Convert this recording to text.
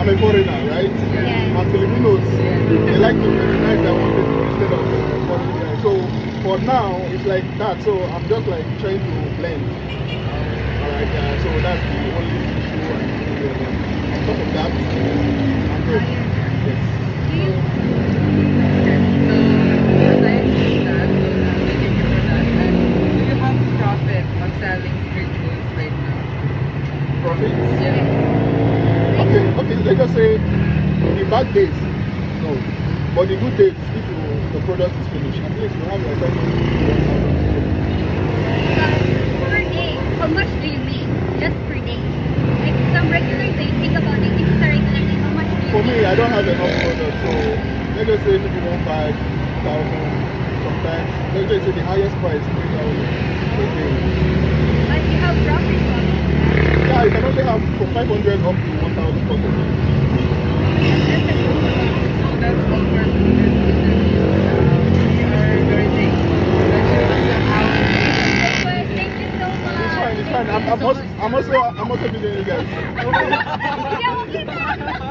I'm a foreigner, right? Yes. And Filipinos, they like to recognize their own people instead of foreign guys. So for now, it's like that. So I'm just like trying to blend. Alright, so that's the only issue I'm doing. On top of that, I'm good. Yes. Do you? So, aside from that, thank you for that. And do you have profit on selling street foods right now? Profits? Yeah. Okay, let's just say the bad days, no. But the good days, if the product is finished, at least you have your time. Per day, how much do you make? Just per day. Like some regular day, think about it. This is a regular day. How much do you For make? me, I don't have enough product, so let's just say maybe 1,500 sometimes. Let's just say the highest price 3,000 per day. But you have profit from it. Yeah, you can only have from 500 up to 1,000 per day. That's a good one. So that's all for this interview. We are very thankful that you took out. Thank you so much. It's fine, it's fine. I'm also visiting you guys. Yeah, okay na.